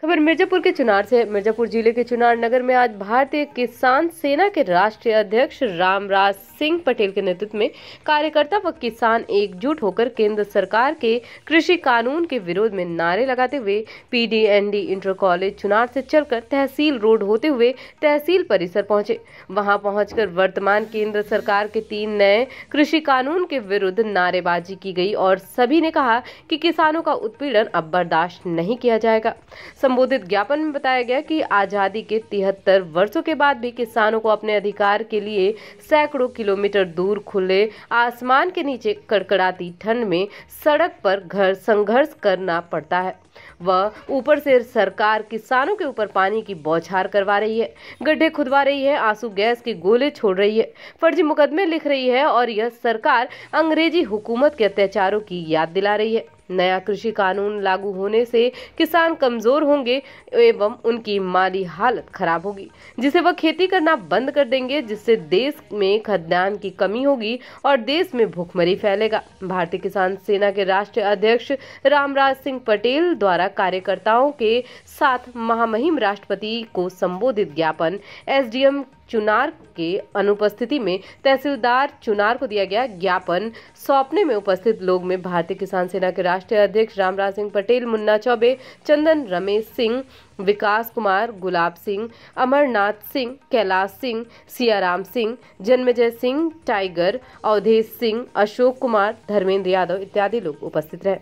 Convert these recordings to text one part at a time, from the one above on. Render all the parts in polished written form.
खबर मिर्जापुर के चुनार से। मिर्जापुर जिले के चुनार नगर में आज भारतीय किसान सेना के राष्ट्रीय अध्यक्ष रामराज सिंह पटेल के नेतृत्व में कार्यकर्ता व किसान एकजुट होकर केंद्र सरकार के कृषि कानून के विरोध में नारे लगाते हुए पीडीएनडी इंटर कॉलेज चुनार से चलकर तहसील रोड होते हुए तहसील परिसर पहुंचे। वहां पहुंचकर वर्तमान केंद्र सरकार के 3 नए कृषि कानून के विरुद्ध नारेबाजी की गई और सभी ने कहा कि किसानों का उत्पीड़न अब बर्दाश्त नहीं किया जाएगा। संबोधित ज्ञापन में बताया गया कि आजादी के 73 वर्षों के बाद भी किसानों को अपने अधिकार के लिए सैकड़ों किलोमीटर दूर खुले आसमान के नीचे कड़कड़ाती ठंड में सड़क पर संघर्ष करना पड़ता है। वह ऊपर से सरकार किसानों के ऊपर पानी की बौछार करवा रही है, गड्ढे खुदवा रही है, आंसू गैस के गोले छोड़ रही है, फर्जी मुकदमे लिख रही है और यह सरकार अंग्रेजी हुकूमत के अत्याचारों की याद दिला रही है। नया कृषि कानून लागू होने से किसान कमजोर होंगे एवं उनकी माली हालत खराब होगी, जिसे वह खेती करना बंद कर देंगे, जिससे देश में खाद्यान्न की कमी होगी और देश में भूखमरी फैलेगा। भारतीय किसान सेना के राष्ट्रीय अध्यक्ष रामराज सिंह पटेल द्वारा कार्यकर्ताओं के साथ महामहिम राष्ट्रपति को संबोधित ज्ञापन एसडीएम चुनार के अनुपस्थिति में तहसीलदार चुनार को दिया गया। ज्ञापन सौंपने में उपस्थित लोग में भारतीय किसान सेना के राष्ट्रीय अध्यक्ष रामराज सिंह पटेल, मुन्ना चौबे, चंदन रमेश सिंह, विकास कुमार, गुलाब सिंह, अमरनाथ सिंह, कैलाश सिंह, सियाराम सिंह, जन्मेजय सिंह, टाइगर, अवधेश सिंह, अशोक कुमार, धर्मेंद्र यादव इत्यादि लोग उपस्थित रहे।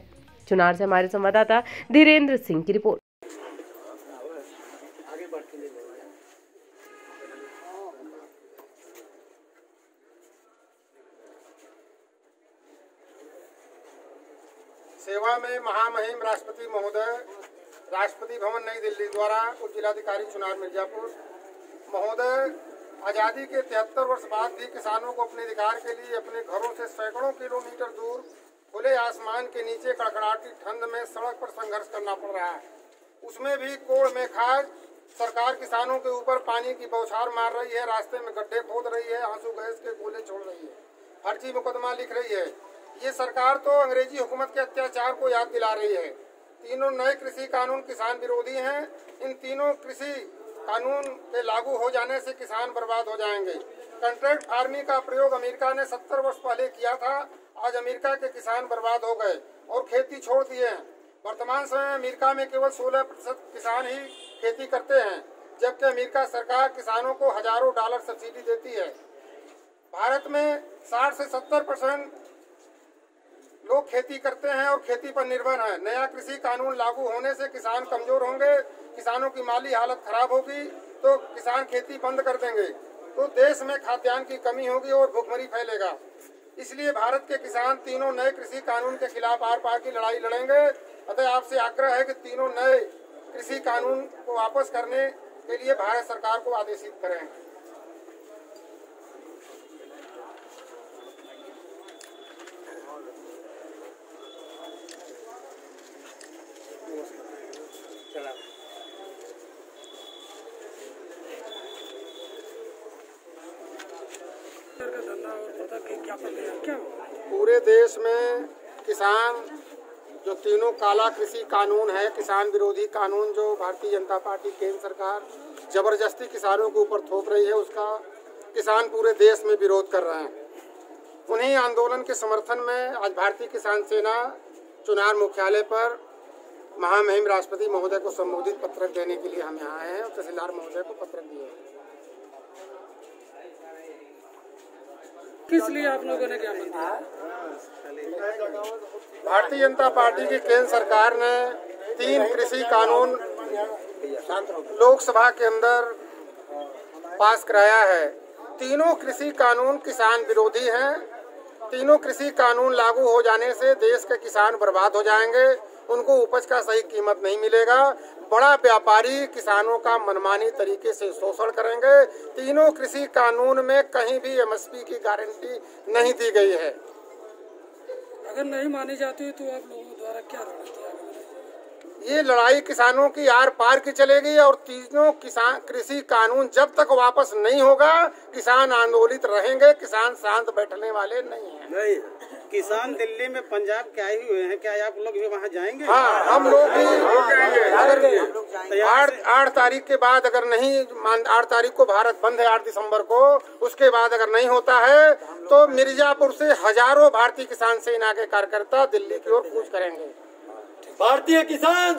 चुनार से हमारे संवाददाता धीरेन्द्र सिंह की रिपोर्ट। सेवा में महामहिम राष्ट्रपति महोदय, राष्ट्रपति भवन नई दिल्ली द्वारा उप जिलाधिकारी चुनार मिर्जापुर महोदय, आज़ादी के 73 वर्ष बाद भी किसानों को अपने अधिकार के लिए अपने घरों से सैकड़ों किलोमीटर दूर खुले आसमान के नीचे कड़कड़ाती ठंड में सड़क पर संघर्ष करना पड़ रहा है। उसमें भी कोड़ में खाज सरकार किसानों के ऊपर पानी की बौछार मार रही है, रास्ते में गड्ढे खोद रही है, आंसू गैस के गोले छोड़ रही है, फर्जी मुकदमा लिख रही है। ये सरकार तो अंग्रेजी हुकूमत के अत्याचार को याद दिला रही है। तीनों नए कृषि कानून किसान विरोधी हैं। इन तीनों कृषि कानून के लागू हो जाने से किसान बर्बाद हो जाएंगे। कॉन्ट्रैक्ट फार्मिंग का प्रयोग अमेरिका ने 70 वर्ष पहले किया था। आज अमेरिका के किसान बर्बाद हो गए और खेती छोड़ दिए हैं। वर्तमान समय में अमेरिका में केवल 16% किसान ही खेती करते हैं, जबकि अमेरिका सरकार किसानों को हजारों डॉलर सब्सिडी देती है। भारत में 60 से 70% लोग खेती करते हैं और खेती पर निर्भर हैं। नया कृषि कानून लागू होने से किसान कमजोर होंगे, किसानों की माली हालत खराब होगी, तो किसान खेती बंद कर देंगे, तो देश में खाद्यान्न की कमी होगी और भूखमरी फैलेगा। इसलिए भारत के किसान तीनों नए कृषि कानून के खिलाफ आर पार की लड़ाई लड़ेंगे। अतः आपसे आग्रह है कि तीनों नए कृषि कानून को वापस करने के लिए भारत सरकार को आदेशित करें। पूरे देश में किसान जो तीनों काला कृषि कानून है, किसान विरोधी कानून जो भारतीय जनता पार्टी केंद्र सरकार जबरदस्ती किसानों के ऊपर थोप रही है, उसका किसान पूरे देश में विरोध कर रहे हैं। उन्हीं आंदोलन के समर्थन में आज भारतीय किसान सेना चुनार मुख्यालय पर महामहिम राष्ट्रपति महोदय को संबोधित पत्रक देने के लिए हम यहाँ आए हैं और तहसीलदार महोदय को पत्रक दिए हैं। किस लिए आप लोगों ने ज्ञापन दिया? भारतीय जनता पार्टी की केंद्र सरकार ने 3 कृषि कानून लोकसभा के अंदर पास कराया है। तीनों कृषि कानून किसान विरोधी हैं। तीनों कृषि कानून लागू हो जाने से देश के किसान बर्बाद हो जाएंगे, उनको उपज का सही कीमत नहीं मिलेगा, बड़ा व्यापारी किसानों का मनमानी तरीके से शोषण करेंगे। तीनों कृषि कानून में कहीं भी एमएसपी की गारंटी नहीं दी गई है। अगर नहीं मानी जाती है तो आप लोगों द्वारा क्या रणनीति? ये लड़ाई किसानों की आर पार की चलेगी और तीनों किसान कृषि कानून जब तक वापस नहीं होगा किसान आंदोलित रहेंगे। किसान शांत बैठने वाले नहीं हैं। नहीं, किसान दिल्ली में पंजाब के आए हुए हैं, क्या आप लोग भी वहाँ जाएंगे? हाँ, हम लोग भी अगर 8 तारीख के बाद अगर नहीं, 8 तारीख को भारत बंद है, 8 दिसंबर को, उसके बाद अगर नहीं होता है तो मिर्जापुर से हजारों भारतीय किसान सेना के कार्यकर्ता दिल्ली की ओर कूच करेंगे। भारतीय किसान